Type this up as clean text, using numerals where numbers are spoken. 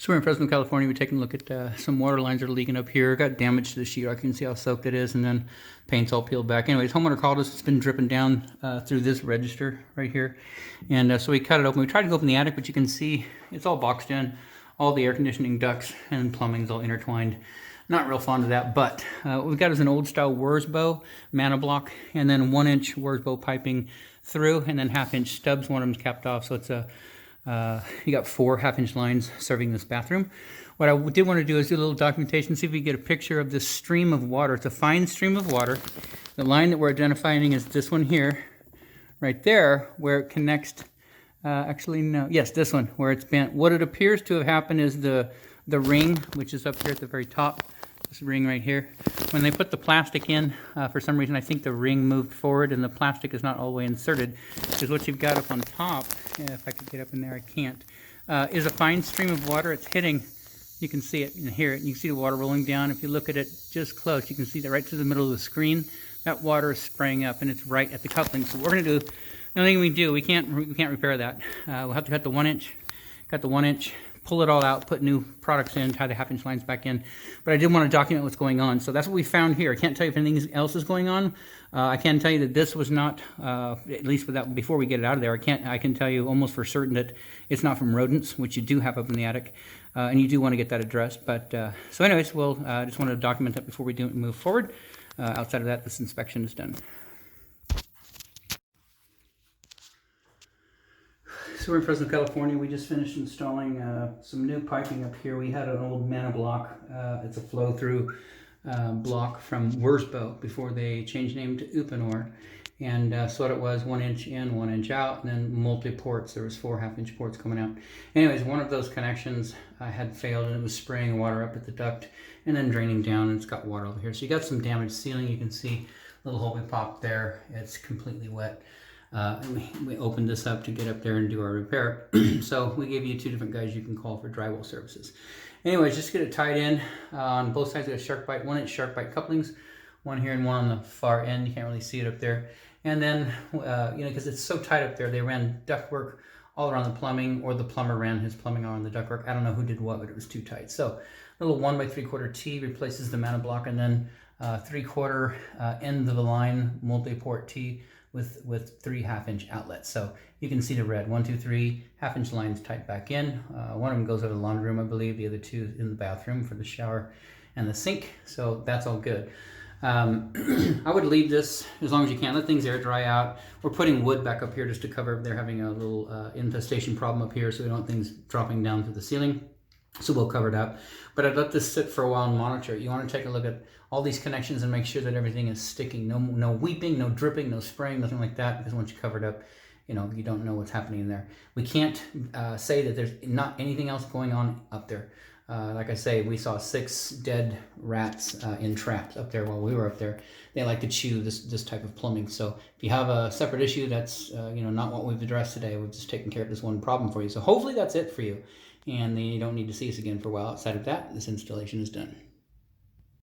So we're in Fresno, California. We're taking a look at some water lines that are leaking up here. Got damage to the sheetrock. You can see how soaked it is, and then paint's all peeled back. Anyways, homeowner called us. It's been dripping down through this register right here. And so we cut it open. We tried to go up in the attic, but you can see it's all boxed in. All the air conditioning ducts and plumbing's all intertwined. Not real fond of that, but what we've got is an old style Wurzbow mana block, and then 1-inch Wurzbow piping through, and then 1/2-inch stubs. One of them's capped off, so it's a you got 4 1/2-inch lines serving this bathroom. What I did want to do is do a little documentation, see if we can get a picture of this stream of water. It's a fine stream of water. The line that we're identifying is this one here, right there, where it connects. Actually, no. Yes, this one, where it's bent. What it appears to have happened is the ring, which is up here at the very top. This ring right here. When they put the plastic in, for some reason, I think the ring moved forward and the plastic is not all the way inserted. Because what you've got up on top, if I could get up in there, I can't, is a fine stream of water. It's hitting, you can see it and hear it, and you can see the water rolling down. If you look at it just close, you can see that right to the middle of the screen. That water is spraying up, and it's right at the coupling. So what we're going to do, the only thing we do, we can't repair that. We'll have to cut the 1-inch, pull it all out, put new products in, tie the 1/2-inch lines back in. But I did want to document what's going on. So that's what we found here. I can't tell you if anything else is going on. I can tell you that this was not, at least without, before we get it out of there, I can tell you almost for certain that it's not from rodents, which you do have up in the attic. And you do want to get that addressed. But so anyways, we'll just want to document that before we do move forward. Outside of that, this inspection is done. So we're in Fresno, California. We just finished installing some new piping up here. We had an old mana block. It's a flow-through block from Wurzbow before they changed name to Uponor. And so what it was, 1-inch in, 1-inch out, and then multi-ports. There was 4 1/2-inch ports coming out. Anyways, one of those connections had failed, and it was spraying water up at the duct and then draining down, and it's got water over here. So you got some damaged ceiling. You can see a little hole we popped there. It's completely wet. And we opened this up to get up there and do our repair. So we gave you 2 different guys you can call for drywall services. Anyways, just get it tied in on both sides of the shark bite, 1-inch shark bite couplings, one here and one on the far end. You can't really see it up there. And then, because it's so tight up there, they ran ductwork all around the plumbing, or the plumber ran his plumbing on the ductwork. I don't know who did what, but it was too tight. So a little 1 by 3/4 T replaces the mana block, and then 3/4 end of the line multi-port T with 3 1/2-inch outlets. So you can see the red 1, 2, 3 1/2-inch lines tight back in. One of them goes over the laundry room, I believe. The other 2 in the bathroom for the shower and the sink. So that's all good. I would leave this as long as you can. Let things air dry out. We're putting wood back up here just to cover. They're having a little infestation problem up here, so we don't want things dropping down through the ceiling. So we'll cover it up. But I'd let this sit for a while and monitor it. You want to take a look at all these connections and make sure that everything is sticking. No weeping, no dripping, no spraying, nothing like that. Because once you cover it up, you don't know what's happening in there. We can't say that there's not anything else going on up there. Like I say, we saw 6 dead rats in traps up there while we were up there. They like to chew this type of plumbing. So if you have a separate issue, that's not what we've addressed today. We've just taken care of this one problem for you. So hopefully that's it for you. And then you don't need to see us again for a while. Outside of that, this installation is done.